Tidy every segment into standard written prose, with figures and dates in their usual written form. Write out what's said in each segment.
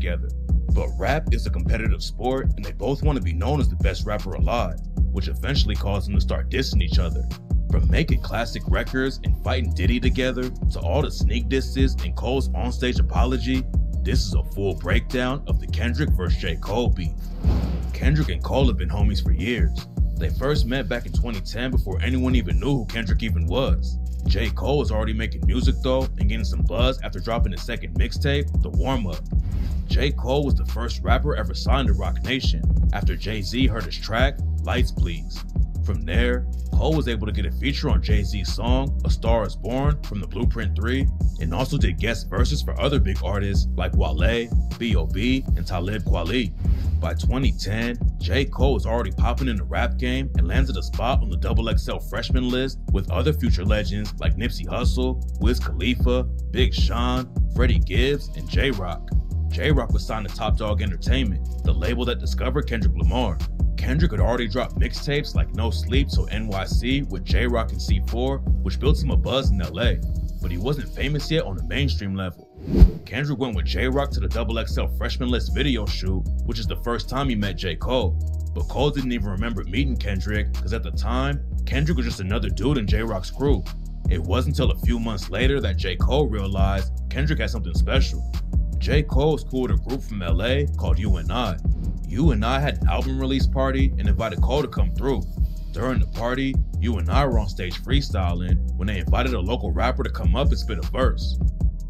together. But rap is a competitive sport, and they both want to be known as the best rapper alive, which eventually caused them to start dissing each other. From making classic records and fighting Diddy together, to all the sneak disses and Cole's onstage apology, this is a full breakdown of the Kendrick vs. J. Cole beef. Kendrick and Cole have been homies for years. They first met back in 2010 before anyone even knew who Kendrick even was. J. Cole was already making music though and getting some buzz after dropping his second mixtape, The Warm Up. J. Cole was the first rapper ever signed to Roc Nation after Jay-Z heard his track, Lights Please. From there, Cole was able to get a feature on Jay-Z's song, A Star Is Born from the Blueprint 3, and also did guest verses for other big artists like Wale, B.O.B., and Talib Kweli. By 2010, J. Cole was already popping in the rap game and landed a spot on the XXL freshman list with other future legends like Nipsey Hussle, Wiz Khalifa, Big Sean, Freddie Gibbs, and J-Rock. J-Rock was signed to Top Dog Entertainment, the label that discovered Kendrick Lamar. Kendrick had already dropped mixtapes like No Sleep Till NYC with J-Rock and C4, which built him a buzz in LA, but he wasn't famous yet on the mainstream level. Kendrick went with J-Rock to the XXL freshman list video shoot, which is the first time he met J. Cole. But Cole didn't even remember meeting Kendrick because at the time, Kendrick was just another dude in J-Rock's crew. It wasn't until a few months later that J. Cole realized Kendrick had something special. J. Cole was cool with a group from LA called U&I. U&I had an album release party and invited Cole to come through. During the party, U&I were on stage freestyling when they invited a local rapper to come up and spit a verse.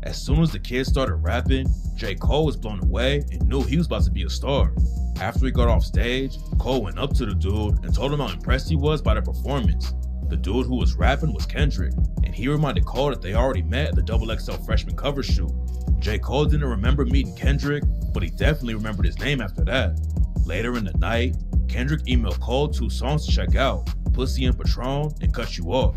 As soon as the kids started rapping, J. Cole was blown away and knew he was about to be a star. After he got off stage, Cole went up to the dude and told him how impressed he was by the performance. The dude who was rapping was Kendrick, and he reminded Cole that they already met at the XXL freshman cover shoot. J. Cole didn't remember meeting Kendrick, but he definitely remembered his name after that. Later in the night, Kendrick emailed Cole 2 songs to check out, Pussy and Patron and Cut You Off.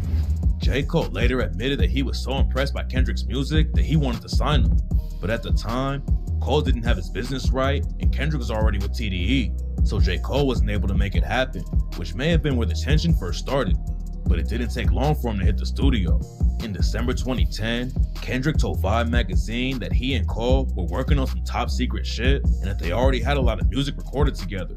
J. Cole later admitted that he was so impressed by Kendrick's music that he wanted to sign him. But at the time, Cole didn't have his business right and Kendrick was already with TDE, so J. Cole wasn't able to make it happen, which may have been where the tension first started. But it didn't take long for him to hit the studio. In December 2010, Kendrick told Vibe magazine that he and Cole were working on some top secret shit and that they already had a lot of music recorded together.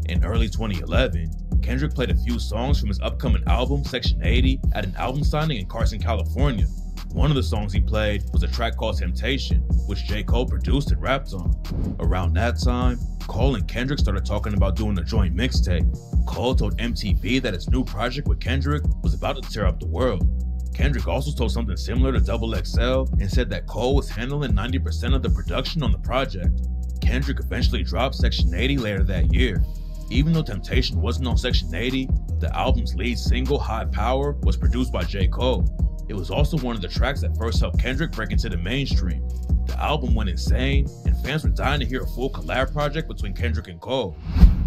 In early 2011, Kendrick played a few songs from his upcoming album, Section 80, at an album signing in Carson, California. One of the songs he played was a track called Temptation, which J. Cole produced and rapped on. Around that time, Cole and Kendrick started talking about doing a joint mixtape. Cole told MTV that his new project with Kendrick was about to tear up the world. Kendrick also told something similar to XXL and said that Cole was handling 90% of the production on the project. Kendrick eventually dropped Section 80 later that year. Even though Temptation wasn't on Section 80, the album's lead single, High Power, was produced by J. Cole. It was also one of the tracks that first helped Kendrick break into the mainstream. The album went insane, and fans were dying to hear a full collab project between Kendrick and Cole.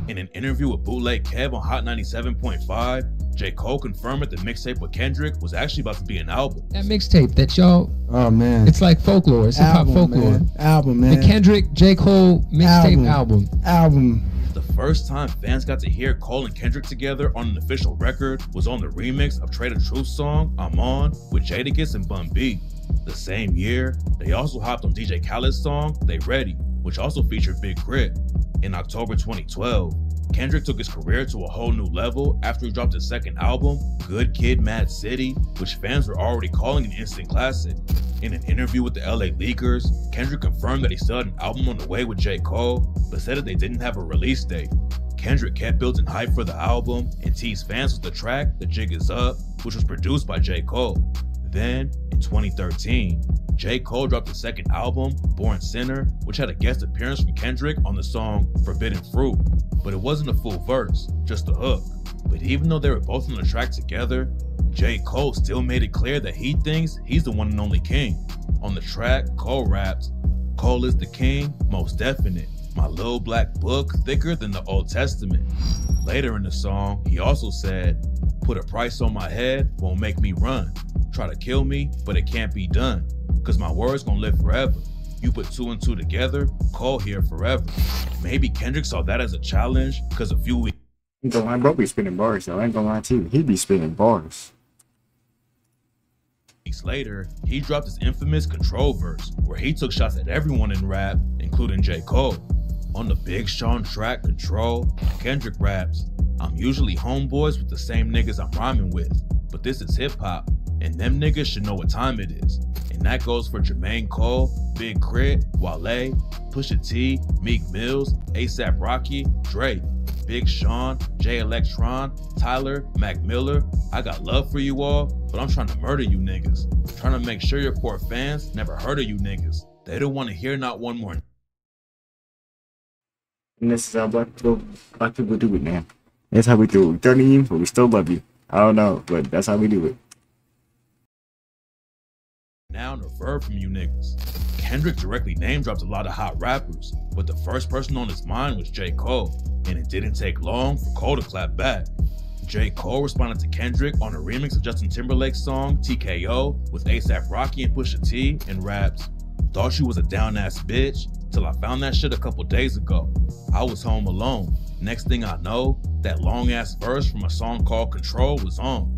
In an interview with Bootleg Kev on Hot 97.5, J. Cole confirmed that the mixtape with Kendrick was actually about to be an album. That mixtape that y'all, oh man, it's like folklore. It's hip-hop folklore. Album, man. The Kendrick, J. Cole mixtape album. The first time fans got to hear Cole and Kendrick together on an official record was on the remix of Trade of Truth's song, I'm On, with Jadakiss and Bun B. The same year, they also hopped on DJ Khaled's song, They Ready, which also featured Big Crit. In October 2012, Kendrick took his career to a whole new level after he dropped his second album, Good Kid, Mad City, which fans were already calling an instant classic. In an interview with the LA Leakers, Kendrick confirmed that he still had an album on the way with J. Cole, but said that they didn't have a release date. Kendrick kept building hype for the album and teased fans with the track, The Jig Is Up, which was produced by J. Cole. Then, in 2013, J. Cole dropped his second album, Born Sinner, which had a guest appearance from Kendrick on the song Forbidden Fruit. But it wasn't a full verse, just a hook. But even though they were both on the track together, J. Cole still made it clear that he thinks he's the one and only king. On the track, Cole raps, Cole is the king, most definite. My little black book, thicker than the Old Testament. Later in the song, he also said, put a price on my head, won't make me run. Try to kill me, but it can't be done. Cause my words gon' live forever. You put 2 and 2 together, Cole here forever. Maybe Kendrick saw that as a challenge, cause a few weeks. Ain't gonna lie, bro be spinning bars though. I ain't gonna lie to you. He be spinning bars. Weeks later, he dropped his infamous Control verse, where he took shots at everyone in rap, including J. Cole. On the Big Sean track Control, Kendrick raps, "I'm usually homeboys with the same niggas I'm rhyming with, but this is hip hop, and them niggas should know what time it is." And that goes for Jermaine Cole, Big Crit, Wale, Pusha T, Meek Mills, ASAP Rocky, Drake, Big Sean, Jay Electron, Tyler, Mac Miller. I got love for you all, but I'm trying to murder you niggas. Trying to make sure your core fans never heard of you niggas. They don't want to hear not one more. And this is how black people do it, man. That's how we do it. 30 years, but we still love you. I don't know, but that's how we do it. Now no verb from you niggas. Kendrick directly name dropped a lot of hot rappers, but the first person on his mind was J. Cole, and it didn't take long for Cole to clap back. J. Cole responded to Kendrick on a remix of Justin Timberlake's song TKO with ASAP Rocky and Pusha T and raps, "Thought you was a down ass bitch till I found that shit a couple days ago. I was home alone. Next thing I know, that long ass verse from a song called Control was on."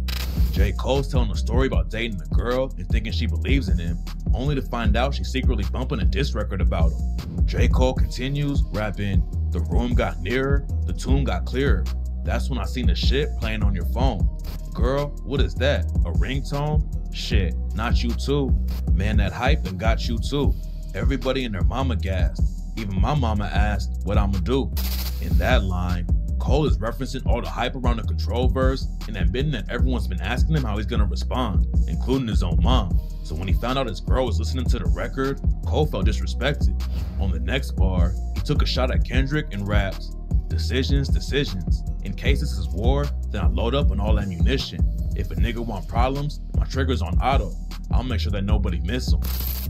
J. Cole's telling a story about dating a girl and thinking she believes in him, only to find out she's secretly bumping a diss record about him. J. Cole continues rapping, "The room got nearer, the tune got clearer. That's when I seen the shit playing on your phone. Girl, what is that? A ringtone? Shit, not you too. Man, that hype and got you too. Everybody and their mama gassed. Even my mama asked what I'ma do." In that line, Cole is referencing all the hype around the Control verse and admitting that everyone's been asking him how he's gonna respond, including his own mom. So when he found out his girl was listening to the record, Cole felt disrespected. On the next bar, he took a shot at Kendrick and raps, "Decisions, decisions. In case this is war, then I load up on all ammunition. If a nigga want problems, my trigger's on auto. I'll make sure that nobody miss him."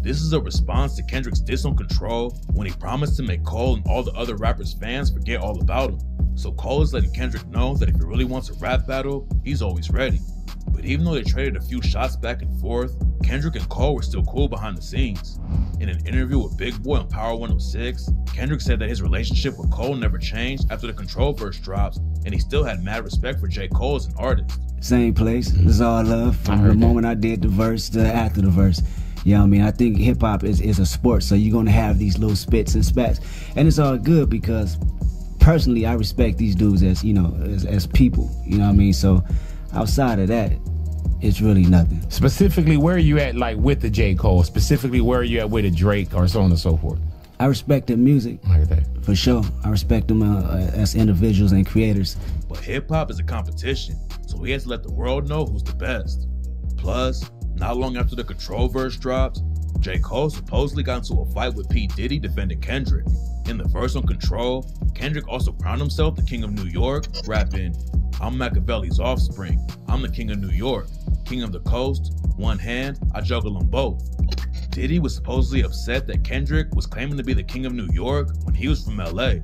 This is a response to Kendrick's diss on Control when he promised to make Cole and all the other rappers' fans forget all about him. So Cole is letting Kendrick know that if he really wants a rap battle, he's always ready. But even though they traded a few shots back and forth, Kendrick and Cole were still cool behind the scenes. In an interview with Big Boy on Power 106, Kendrick said that his relationship with Cole never changed after the Control verse drops, and he still had mad respect for J. Cole as an artist. Same place, it's all love from the moment I did the verse to after the verse. You know what I mean? I think hip hop is a sport, so you're gonna have these little spits and spats. And it's all good because personally I respect these dudes as, you know, as people, you know what I mean? So outside of that, it's really nothing. Specifically, where are you at, like, with the J. Cole? Specifically, where are you at with a Drake or so on and so forth? I respect their music, like that. For sure. I respect them as individuals and creators. But hip-hop is a competition, so he has to let the world know who's the best. Plus, not long after the Control verse dropped, J. Cole supposedly got into a fight with P. Diddy defending Kendrick. In the verse on Control, Kendrick also crowned himself the king of New York, rapping, "I'm Machiavelli's offspring. I'm the king of New York, king of the coast. One hand, I juggle them both." Diddy was supposedly upset that Kendrick was claiming to be the king of New York when he was from LA.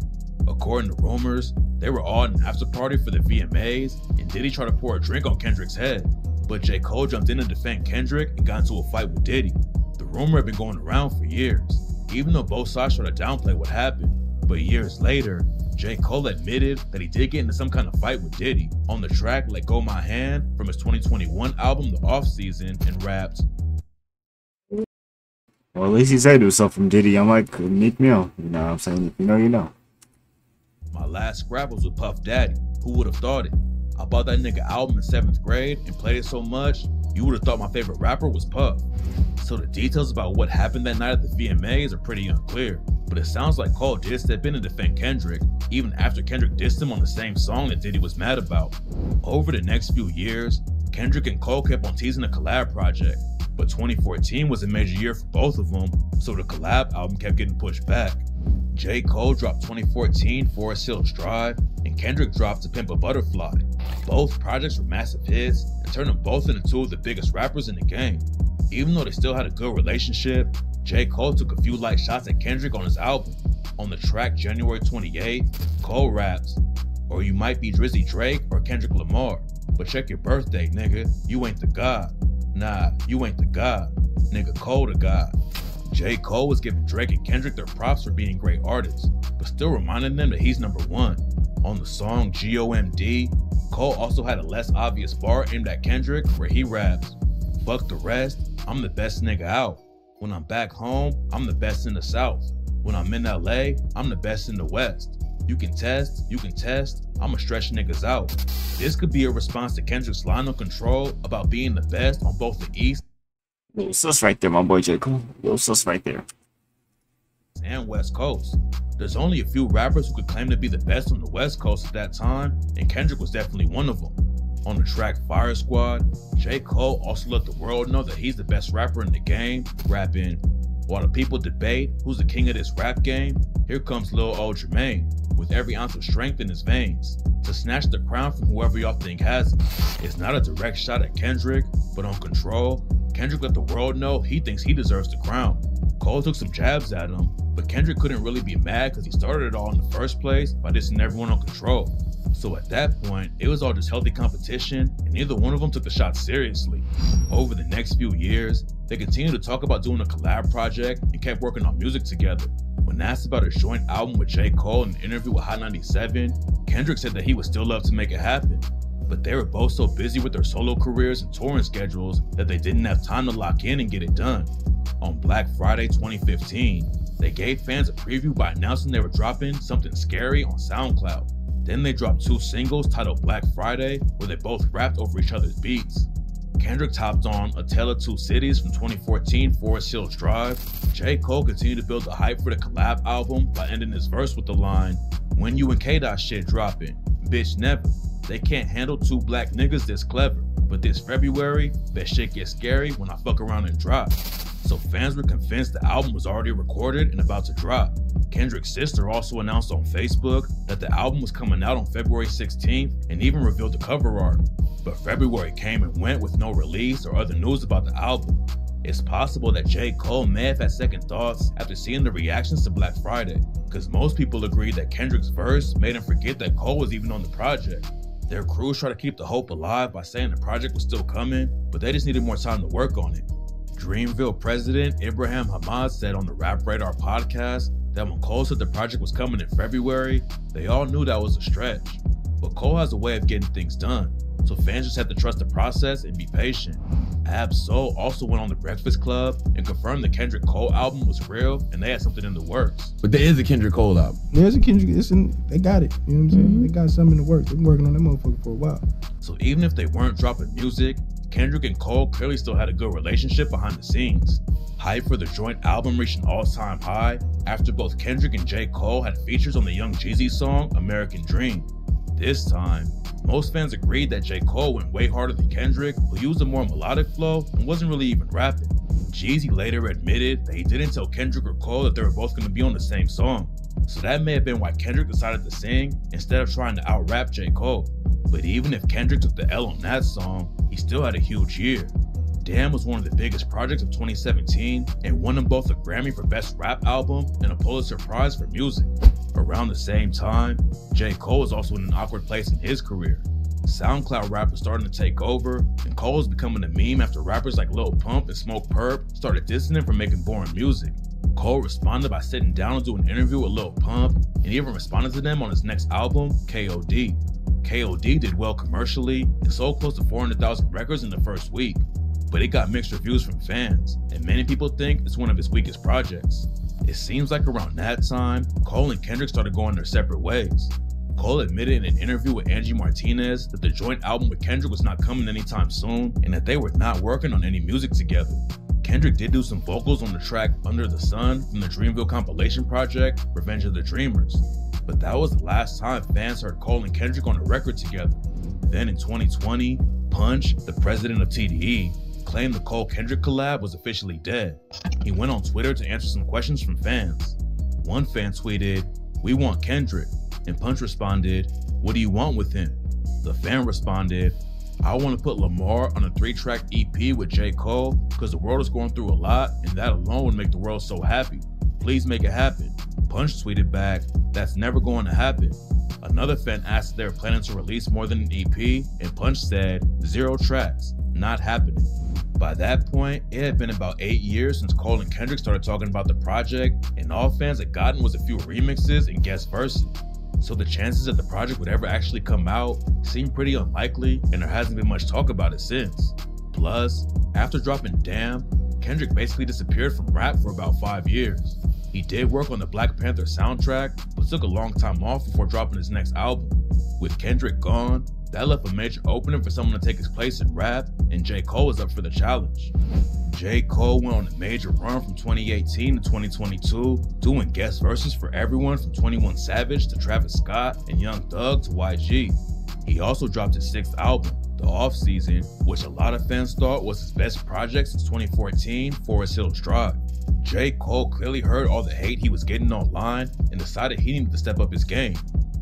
According to rumors, they were all at an after party for the VMAs, and Diddy tried to pour a drink on Kendrick's head. But J. Cole jumped in to defend Kendrick and got into a fight with Diddy. The rumor had been going around for years, even though both sides tried to downplay what happened. But years later, J. Cole admitted that he did get into some kind of fight with Diddy on the track Let Go My Hand from his 2021 album The Off Season, and rapped, Well, at least he said it was something from Diddy. I'm like, Meek Mill. You know what I'm saying? If you know, you know. "My last scrap was with Puff Daddy. Who would have thought it? I bought that nigga album in 7th grade and played it so much, you would have thought my favorite rapper was Puff." So the details about what happened that night at the VMAs are pretty unclear, but it sounds like Cole did step in and defend Kendrick, even after Kendrick dissed him on the same song that Diddy was mad about. Over the next few years, Kendrick and Cole kept on teasing a collab project, but 2014 was a major year for both of them, so the collab album kept getting pushed back. J. Cole dropped 2014 Forest Hills Drive, and Kendrick dropped To Pimp a Butterfly. Both projects were massive hits and turned them both into two of the biggest rappers in the game. Even though they still had a good relationship, J. Cole took a few light shots at Kendrick on his album. On the track January 28th, Cole raps, "Or you might be Drizzy Drake or Kendrick Lamar, but check your birthday, nigga, you ain't the god. Nah, you ain't the god. Nigga, Cole the god." J. Cole was giving Drake and Kendrick their props for being great artists, but still reminding them that he's number one. On the song GOMD, Cole also had a less obvious bar aimed at Kendrick where he raps, fuck the rest, I'm the best nigga out. When I'm back home, I'm the best in the South. When I'm in LA, I'm the best in the West. You can test, I'ma stretch niggas out. This could be a response to Kendrick's line on Control about being the best on both the East. Little sus right there, my boy J. Cole. Little sus right there. And West Coast. There's only a few rappers who could claim to be the best on the West Coast at that time, and Kendrick was definitely one of them. On the track Fire Squad, J. Cole also let the world know that he's the best rapper in the game, rapping, "While the people debate who's the king of this rap game, here comes Lil old Jermaine, with every ounce of strength in his veins, to snatch the crown from whoever y'all think has it." It's not a direct shot at Kendrick, but on Control, Kendrick let the world know he thinks he deserves the crown. Cole took some jabs at him, but Kendrick couldn't really be mad because he started it all in the first place by dissing everyone on Control. So at that point, it was all just healthy competition, and neither one of them took the shot seriously. Over the next few years, they continued to talk about doing a collab project and kept working on music together. When asked about his joint album with J. Cole in an interview with Hot 97, Kendrick said that he would still love to make it happen, but they were both so busy with their solo careers and touring schedules that they didn't have time to lock in and get it done. On Black Friday 2015, they gave fans a preview by announcing they were dropping Something Scary on SoundCloud. Then they dropped 2 singles titled Black Friday, where they both rapped over each other's beats. Kendrick topped on A Tale of Two Cities from 2014 Forest Hills Drive. J. Cole continued to build the hype for the collab album by ending his verse with the line, "When you and K-Dot shit dropping, bitch never. They can't handle 2 black niggas this clever. But this February, that shit gets scary when I fuck around and drop." So fans were convinced the album was already recorded and about to drop. Kendrick's sister also announced on Facebook that the album was coming out on February 16th and even revealed the cover art. But February came and went with no release or other news about the album. It's possible that J. Cole may have had second thoughts after seeing the reactions to Black Friday, because most people agreed that Kendrick's verse made him forget that Cole was even on the project. Their crews tried to keep the hope alive by saying the project was still coming, but they just needed more time to work on it. Dreamville president Ibrahim Hamad said on the Rap Radar podcast that when Cole said the project was coming in February, they all knew that was a stretch. But Cole has a way of getting things done, so fans just have to trust the process and be patient. Ab-Soul also went on The Breakfast Club and confirmed the Kendrick Cole album was real and they had something in the works. But there is a Kendrick Cole album. There's a Kendrick, they got it, you know what I'm saying? They got something in the works. They've been working on that motherfucker for a while. So even if they weren't dropping music, Kendrick and Cole clearly still had a good relationship behind the scenes. Hype for the joint album reached an all-time high after both Kendrick and J. Cole had features on the Young Jeezy song American Dream. This time, most fans agreed that J. Cole went way harder than Kendrick, who used a more melodic flow and wasn't really even rapping. Jeezy later admitted that he didn't tell Kendrick or Cole that they were both going to be on the same song. So that may have been why Kendrick decided to sing instead of trying to out-rap J. Cole. But even if Kendrick took the L on that song, he still had a huge year. Damn was one of the biggest projects of 2017 and won him both a Grammy for Best Rap Album and a Pulitzer Prize for Music. Around the same time, J. Cole was also in an awkward place in his career. SoundCloud rap was starting to take over, and Cole was becoming a meme after rappers like Lil Pump and Smoke Purp started dissing him for making boring music. Cole responded by sitting down and doing an interview with Lil Pump, and even responded to them on his next album, KOD. KOD did well commercially and sold close to 400,000 records in the first week, but it got mixed reviews from fans, and many people think it's one of his weakest projects. It seems like around that time, Cole and Kendrick started going their separate ways. Cole admitted in an interview with Angie Martinez that the joint album with Kendrick was not coming anytime soon and that they were not working on any music together. Kendrick did do some vocals on the track Under the Sun from the Dreamville compilation project, Revenge of the Dreamers. But that was the last time fans heard Cole and Kendrick on a record together. Then in 2020, Punch, the president of TDE, claimed the Cole-Kendrick collab was officially dead. He went on Twitter to answer some questions from fans. One fan tweeted, "We want Kendrick," and Punch responded, "What do you want with him?" The fan responded, "I want to put Lamar on a 3-track EP with J. Cole because the world is going through a lot and that alone would make the world so happy. Please make it happen." Punch tweeted back, "That's never going to happen." Another fan asked if they were planning to release more than an EP, and Punch said, 0 tracks, not happening. By that point, it had been about 8 years since Cole and Kendrick started talking about the project, and all fans had gotten was a few remixes and guest verses. So the chances that the project would ever actually come out seem pretty unlikely, and there hasn't been much talk about it since. Plus, after dropping Damn, Kendrick basically disappeared from rap for about 5 years. He did work on the Black Panther soundtrack, but took a long time off before dropping his next album. With Kendrick gone, that left a major opening for someone to take his place in rap, and J. Cole was up for the challenge. J. Cole went on a major run from 2018 to 2022, doing guest verses for everyone from 21 Savage to Travis Scott and Young Thug to YG. He also dropped his 6th album, The Off Season, which a lot of fans thought was his best project since 2014, Forest Hills Drive. J. Cole clearly heard all the hate he was getting online and decided he needed to step up his game.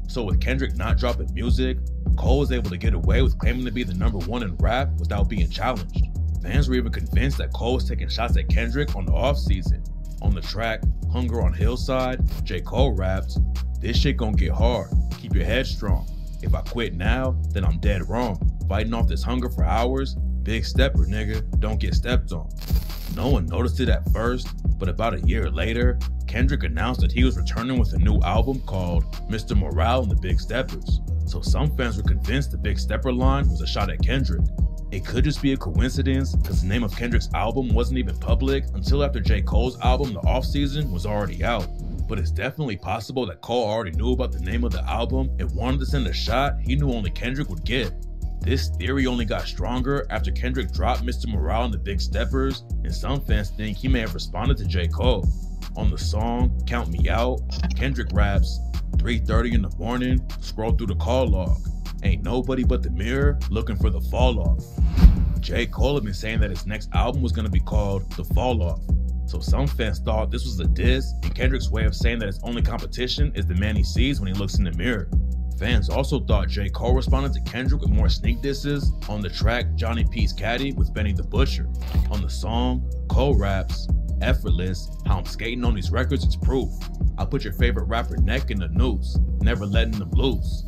So with Kendrick not dropping music, Cole was able to get away with claiming to be the #1 in rap without being challenged. Fans were even convinced that Cole was taking shots at Kendrick on The Off Season. On the track, Hunger on Hillside, J. Cole raps, "This shit gon' get hard, keep your head strong. If I quit now, then I'm dead wrong. Fighting off this hunger for hours, big stepper nigga, don't get stepped on." No one noticed it at first, but about a year later, Kendrick announced that he was returning with a new album called Mr. Morale and the Big Steppers. So some fans were convinced the Big Stepper line was a shot at Kendrick. It could just be a coincidence because the name of Kendrick's album wasn't even public until after J. Cole's album The Off Season was already out. But it's definitely possible that Cole already knew about the name of the album and wanted to send a shot he knew only Kendrick would get. This theory only got stronger after Kendrick dropped Mr. Morale and the Big Steppers, and some fans think he may have responded to J. Cole. On the song Count Me Out, Kendrick raps, 3:30 in the morning, scroll through the call log. Ain't nobody but the mirror looking for the fall off. J. Cole had been saying that his next album was going to be called The Fall Off. So some fans thought this was a diss and Kendrick's way of saying that his only competition is the man he sees when he looks in the mirror. Fans also thought J. Cole responded to Kendrick with more sneak disses on the track Johnny P's Caddy with Benny the Butcher. On the song, Cole raps, "Effortless, how I'm skating on these records is proof. I put your favorite rapper neck in the noose, never letting them loose."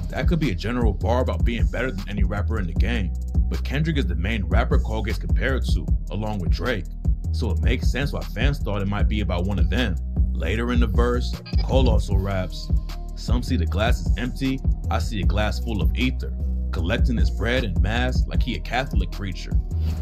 That could be a general bar about being better than any rapper in the game, but Kendrick is the main rapper Cole gets compared to, along with Drake. So it makes sense why fans thought it might be about one of them. Later in the verse, Cole also raps, "Some see the glass is empty, I see a glass full of ether, collecting his bread and mass like he a Catholic preacher."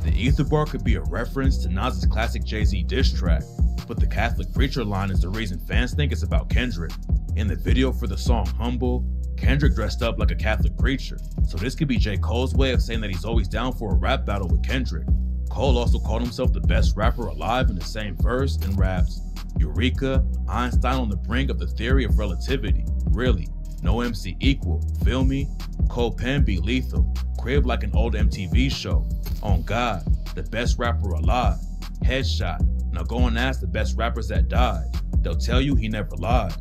The ether bar could be a reference to Nas's classic Jay-Z diss track, but the Catholic preacher line is the reason fans think it's about Kendrick. In the video for the song Humble, Kendrick dressed up like a Catholic preacher, so this could be J. Cole's way of saying that he's always down for a rap battle with Kendrick. Cole also called himself the best rapper alive in the same verse and raps, "Eureka, Einstein on the brink of the theory of relativity. Really, no MC equal, feel me? Cole pen be lethal, crib like an old MTV show. On God, the best rapper alive. Headshot, now go and ask the best rappers that died. They'll tell you he never lied."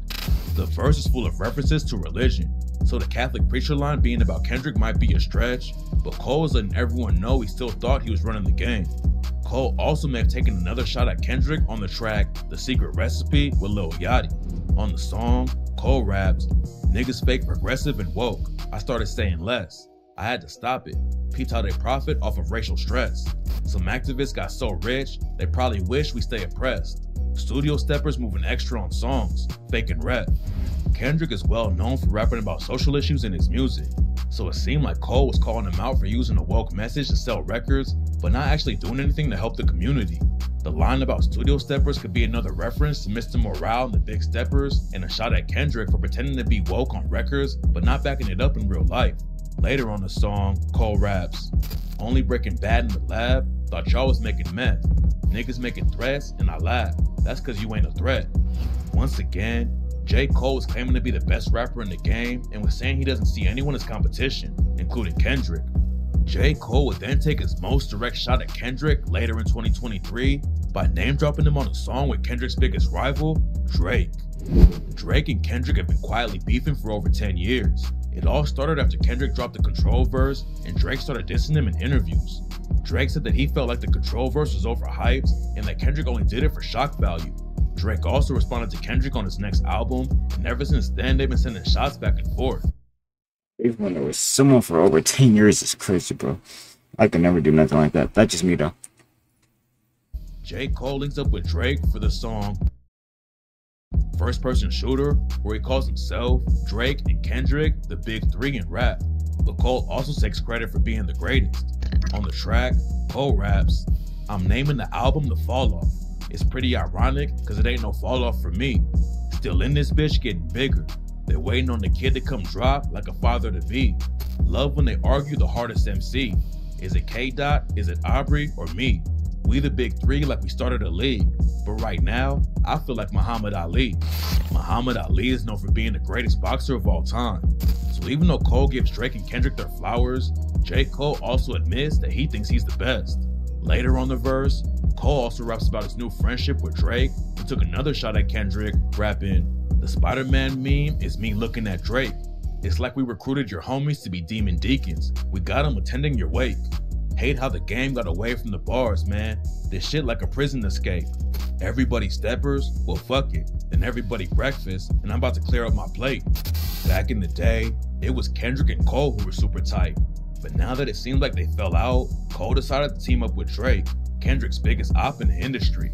The verse is full of references to religion, so the Catholic preacher line being about Kendrick might be a stretch, but Cole is letting everyone know he still thought he was running the game. Cole also may have taken another shot at Kendrick on the track The Secret Recipe with Lil Yachty. On the song, Cole raps, "Niggas fake progressive and woke. I started saying less. I had to stop it. Peeps how they profit off of racial stress. Some activists got so rich, they probably wish we stay oppressed. Studio steppers moving extra on songs, faking rep." Kendrick is well known for rapping about social issues in his music, so it seemed like Cole was calling him out for using a woke message to sell records, but not actually doing anything to help the community. The line about studio steppers could be another reference to Mr. Morale and the Big Steppers, and a shot at Kendrick for pretending to be woke on records, but not backing it up in real life. Later on the song, Cole raps, "Only breaking bad in the lab, thought y'all was making meth. Niggas making threats and I laugh, that's cause you ain't a threat." Once again, J. Cole was claiming to be the best rapper in the game and was saying he doesn't see anyone as competition, including Kendrick. J. Cole would then take his most direct shot at Kendrick later in 2023 by name dropping him on a song with Kendrick's biggest rival, Drake. Drake and Kendrick have been quietly beefing for over 10 years. It all started after Kendrick dropped the Control verse and Drake started dissing him in interviews. Drake said that he felt like the Control verse was overhyped and that Kendrick only did it for shock value. Drake also responded to Kendrick on his next album, and ever since then they've been sending shots back and forth. They've been with someone for over 10 years is crazy, bro. I could never do nothing like that. That's just me, though. J. Cole links up with Drake for the song First Person Shooter, where he calls himself, Drake, and Kendrick the big three in rap. But Cole also takes credit for being the greatest. On the track, Cole raps, I'm naming the album The Fall Off. It's pretty ironic cause it ain't no fall off for me. Still in this bitch getting bigger. They're waiting on the kid to come drop like a father to be. Love when they argue the hardest MC. Is it K-Dot, is it Aubrey, or me? We the big three like we started a league. But right now, I feel like Muhammad Ali. Muhammad Ali is known for being the greatest boxer of all time. So even though Cole gives Drake and Kendrick their flowers, J. Cole also admits that he thinks he's the best. Later on the verse, Cole also raps about his new friendship with Drake and took another shot at Kendrick, rapping, the Spider-Man meme is me looking at Drake. It's like we recruited your homies to be demon deacons. We got them attending your wake. Hate how the game got away from the bars, man. This shit like a prison escape. Everybody steppers? Well, fuck it. Then everybody breakfast, and I'm about to clear up my plate. Back in the day, it was Kendrick and Cole who were super tight. But now that it seems like they fell out, Cole decided to team up with Drake, Kendrick's biggest op in the industry.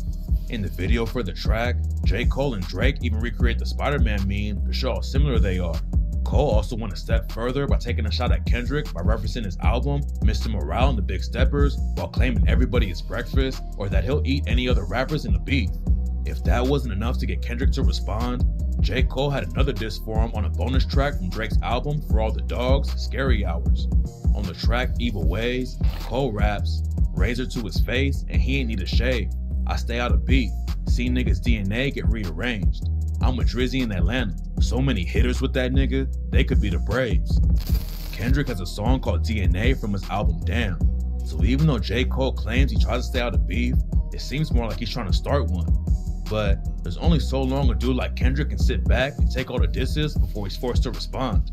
In the video for the track, J. Cole and Drake even recreate the Spider-Man meme to show how similar they are. Cole also went a step further by taking a shot at Kendrick by referencing his album, Mr. Morale and the Big Steppers, while claiming everybody is breakfast or that he'll eat any other rappers in the beef. If that wasn't enough to get Kendrick to respond, J. Cole had another diss for him on a bonus track from Drake's album For All the Dogs, Scary Hours. On the track Evil Ways, Cole raps, razor to his face and he ain't need a shave. I stay out of beef, see niggas DNA get rearranged. I'm with Drizzy in Atlanta, so many hitters with that nigga, they could be the Braves. Kendrick has a song called DNA from his album Damn. So even though J. Cole claims he tries to stay out of beef, it seems more like he's trying to start one. But there's only so long a dude like Kendrick can sit back and take all the disses before he's forced to respond.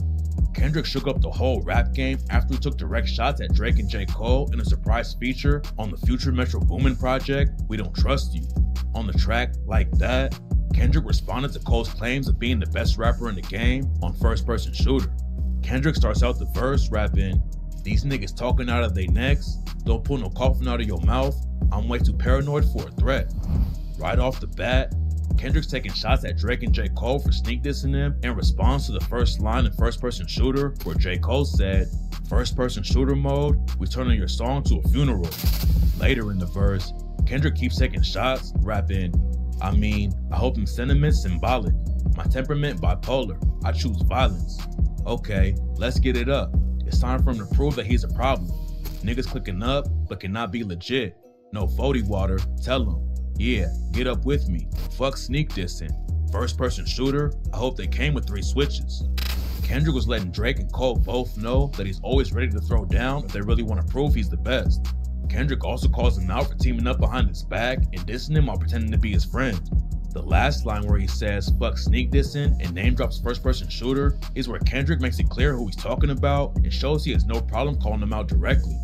Kendrick shook up the whole rap game after he took direct shots at Drake and J. Cole in a surprise feature on the future Metro Boomin project, We Don't Trust You. On the track Like That, Kendrick responded to Cole's claims of being the best rapper in the game on First Person Shooter. Kendrick starts out the verse rapping, these niggas talking out of their necks, don't pull no coffin out of your mouth, I'm way too paranoid for a threat. Right off the bat, Kendrick's taking shots at Drake and J. Cole for sneak dissing him in response to the first line in First Person Shooter where J. Cole said, First Person Shooter mode, we turning your song to a funeral. Later in the verse, Kendrick keeps taking shots, rapping, I mean, I hope them sentiments symbolic. My temperament bipolar, I choose violence. Okay, let's get it up. It's time for him to prove that he's a problem. Niggas clicking up, but cannot be legit. No 40 water, tell him. Yeah, get up with me. Fuck sneak dissing. First person shooter, I hope they came with 3 switches. Kendrick was letting Drake and Cole both know that he's always ready to throw down if they really want to prove he's the best. Kendrick also calls him out for teaming up behind his back and dissing him while pretending to be his friend. The last line where he says fuck sneak dissing and name drops First Person Shooter is where Kendrick makes it clear who he's talking about and shows he has no problem calling them out directly.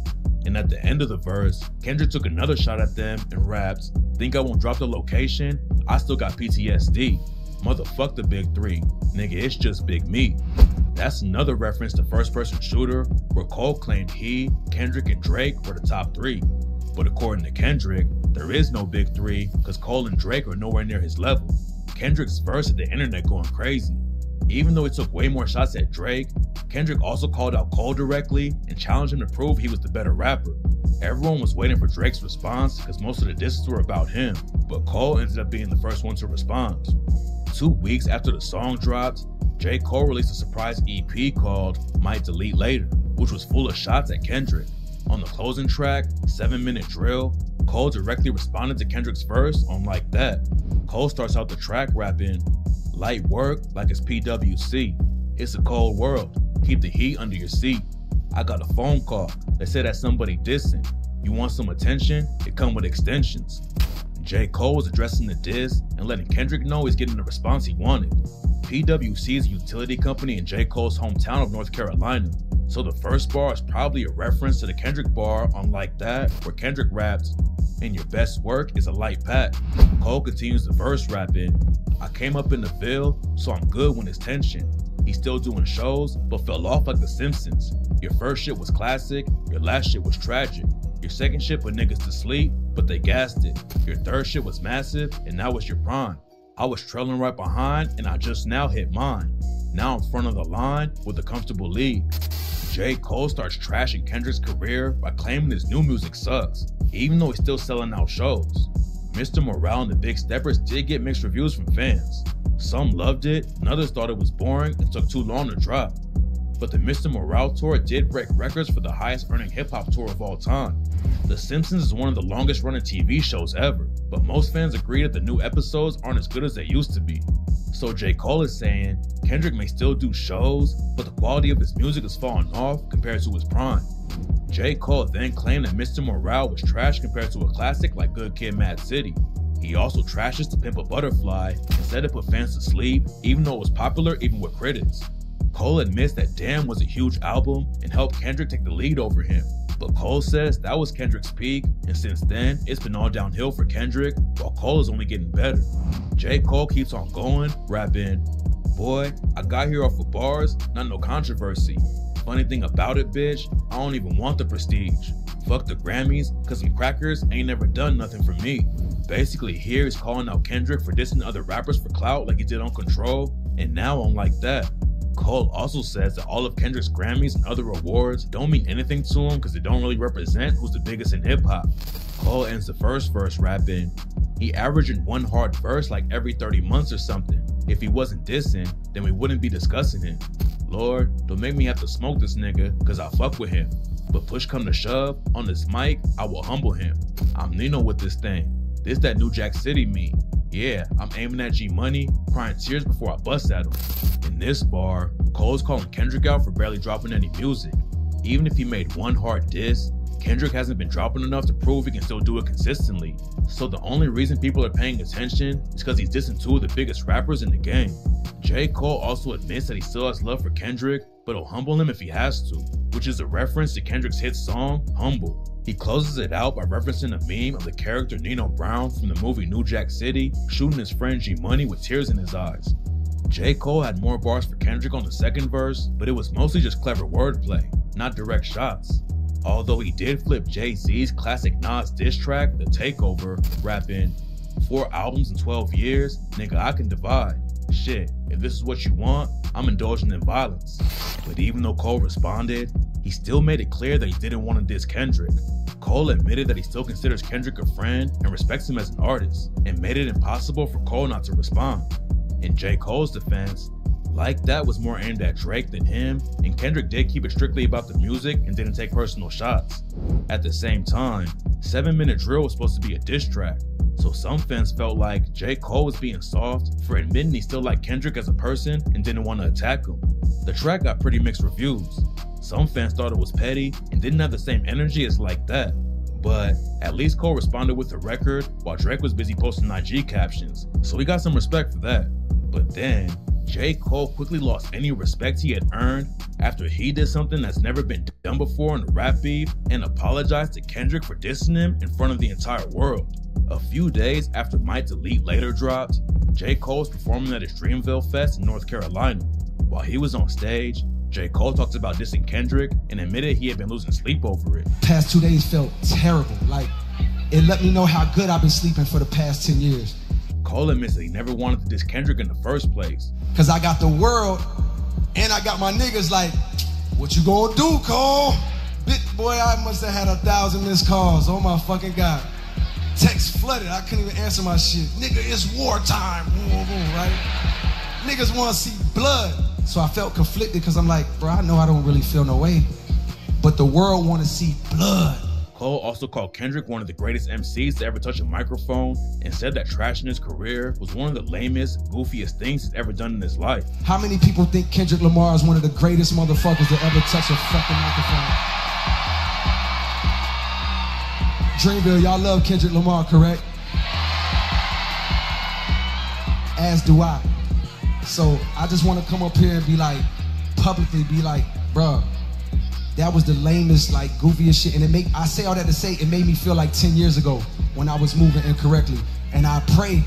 And at the end of the verse, Kendrick took another shot at them and raps, think I won't drop the location? I still got PTSD. Motherfuck the big 3. Nigga, it's just Big Me. That's another reference to First Person Shooter where Cole claimed he, Kendrick, and Drake were the top 3. But according to Kendrick, there is no big 3 because Cole and Drake are nowhere near his level. Kendrick's verse had the internet going crazy. Even though he took way more shots at Drake, Kendrick also called out Cole directly and challenged him to prove he was the better rapper. Everyone was waiting for Drake's response because most of the disses were about him, but Cole ended up being the first one to respond. 2 weeks after the song dropped, J. Cole released a surprise EP called Might Delete Later, which was full of shots at Kendrick. On the closing track, 7 Minute Drill, Cole directly responded to Kendrick's verse on Like That. Cole starts out the track rapping, light work like it's PWC. It's a cold world. Keep the heat under your seat. I got a phone call. They said that somebody dissing. You want some attention? It come with extensions. J. Cole was addressing the diss and letting Kendrick know he's getting the response he wanted. PWC is a utility company in J. Cole's hometown of North Carolina. So the first bar is probably a reference to the Kendrick bar on Like That, where Kendrick raps, and your best work is a light pack. Cole continues the verse rapping, I came up in the Ville, so I'm good when it's tension. He's still doing shows, but fell off like The Simpsons. Your first shit was classic, your last shit was tragic. Your second shit put niggas to sleep, but they gassed it. Your third shit was massive, and now it's your prime. I was trailing right behind, and I just now hit mine. Now I'm front of the line with a comfortable lead. J. Cole starts trashing Kendrick's career by claiming his new music sucks, even though he's still selling out shows. Mr. Morale and the Big Steppers did get mixed reviews from fans. Some loved it, and others thought it was boring and took too long to drop. But the Mr. Morale tour did break records for the highest earning hip-hop tour of all time. The Simpsons is one of the longest running TV shows ever, but most fans agree that the new episodes aren't as good as they used to be. So J. Cole is saying Kendrick may still do shows, but the quality of his music has fallen off compared to his prime. J. Cole then claimed that Mr. Morale was trash compared to a classic like Good Kid, Mad City. He also trashes To Pimp a Butterfly and said it put fans to sleep, even though it was popular even with critics. Cole admits that Damn was a huge album and helped Kendrick take the lead over him, but Cole says that was Kendrick's peak, and since then, it's been all downhill for Kendrick, while Cole is only getting better. J. Cole keeps on going, rapping, "Boy, I got here off of bars, not no controversy. Funny thing about it, bitch, I don't even want the prestige. Fuck the Grammys, cause some crackers ain't never done nothing for me." Basically here he's calling out Kendrick for dissing other rappers for clout like he did on Control, and now I'm like that. Cole also says that all of Kendrick's Grammys and other awards don't mean anything to him because they don't really represent who's the biggest in hip hop. Cole ends the first verse rapping, "He averaging one hard verse like every 30 months or something. If he wasn't dissing, then we wouldn't be discussing him. Lord, don't make me have to smoke this nigga cause I fuck with him. But push come to shove, on this mic, I will humble him. I'm Nino with this thing. This that New Jack City me. Yeah, I'm aiming at G Money, crying tears before I bust at him." In this bar, Cole's calling Kendrick out for barely dropping any music. Even if he made one hard diss, Kendrick hasn't been dropping enough to prove he can still do it consistently. So the only reason people are paying attention is because he's dissing two of the biggest rappers in the game. J. Cole also admits that he still has love for Kendrick, but he'll humble him if he has to, which is a reference to Kendrick's hit song, Humble. He closes it out by referencing a meme of the character Nino Brown from the movie New Jack City shooting his friend G Money with tears in his eyes. J. Cole had more bars for Kendrick on the second verse, but it was mostly just clever wordplay, not direct shots. Although he did flip Jay-Z's classic Nas diss track, The Takeover, rapping, "4 albums in 12 years, nigga I can divide. Shit, if this is what you want, I'm indulging in violence." But even though Cole responded, he still made it clear that he didn't want to diss Kendrick. Cole admitted that he still considers Kendrick a friend and respects him as an artist, and made it impossible for Cole not to respond. In J. Cole's defense, Like That was more aimed at Drake than him, and Kendrick did keep it strictly about the music and didn't take personal shots. At the same time, 7 Minute Drill was supposed to be a diss track, so some fans felt like J. Cole was being soft for admitting he still liked Kendrick as a person and didn't want to attack him. The track got pretty mixed reviews. Some fans thought it was petty and didn't have the same energy as Like That. But at least Cole responded with the record while Drake was busy posting IG captions, so he got some respect for that. But then, J. Cole quickly lost any respect he had earned after he did something that's never been done before in a rap beef and apologized to Kendrick for dissing him in front of the entire world. A few days after Might Delete Later dropped, J. Cole was performing at his Dreamville Fest in North Carolina. While he was on stage, J. Cole talked about dissing Kendrick and admitted he had been losing sleep over it. Past 2 days felt terrible. Like, it let me know how good I've been sleeping for the past 10 years. Cole admits that he never wanted to diss Kendrick in the first place. Cause I got the world and I got my niggas like, what you gonna do, Cole? Boy, I must have had 1,000 missed calls. Oh my fucking God. Text flooded, I couldn't even answer my shit. Nigga, it's wartime, right? Niggas wanna see blood. So I felt conflicted because I'm like, bro, I know I don't really feel no way, but the world wanna see blood. Cole also called Kendrick one of the greatest MCs to ever touch a microphone and said that trashing his career was one of the lamest, goofiest things he's ever done in his life. How many people think Kendrick Lamar is one of the greatest motherfuckers to ever touch a fucking microphone? Dreamville, y'all love Kendrick Lamar, correct? As do I. So I just want to come up here and be like, publicly be like, bruh, that was the lamest, like, goofiest shit. And I say all that to say, it made me feel like 10 years ago when I was moving incorrectly. And I pray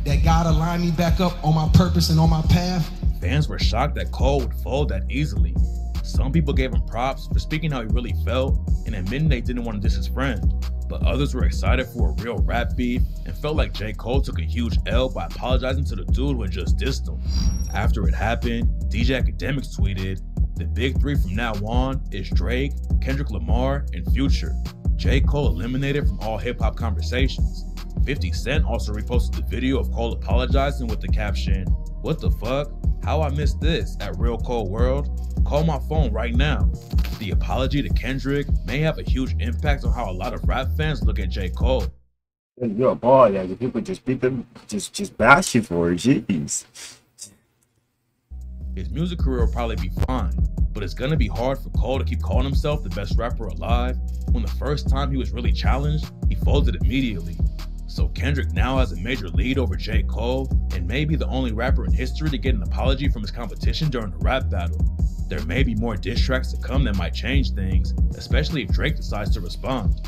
that God align me back up on my purpose and on my path. Fans were shocked that Cole would fold that easily. Some people gave him props for speaking how he really felt and admitting they didn't want to diss his friend. But others were excited for a real rap beef and felt like J. Cole took a huge L by apologizing to the dude who had just dissed him. After it happened, DJ Academics tweeted, The big three from now on is Drake, Kendrick Lamar, and Future. J. Cole eliminated from all hip-hop conversations. 50 Cent also reposted the video of Cole apologizing with the caption, "What the fuck? How I missed this at Real Cole World? Call my phone right now." The apology to Kendrick may have a huge impact on how a lot of rap fans look at J. Cole. You're a boy, yeah. The people just beat them, just bash you for it. Jeez. His music career will probably be fine, but it's gonna be hard for Cole to keep calling himself the best rapper alive when the first time he was really challenged, he folded immediately. So Kendrick now has a major lead over J. Cole and may be the only rapper in history to get an apology from his competition during a rap battle. There may be more diss tracks to come that might change things, especially if Drake decides to respond.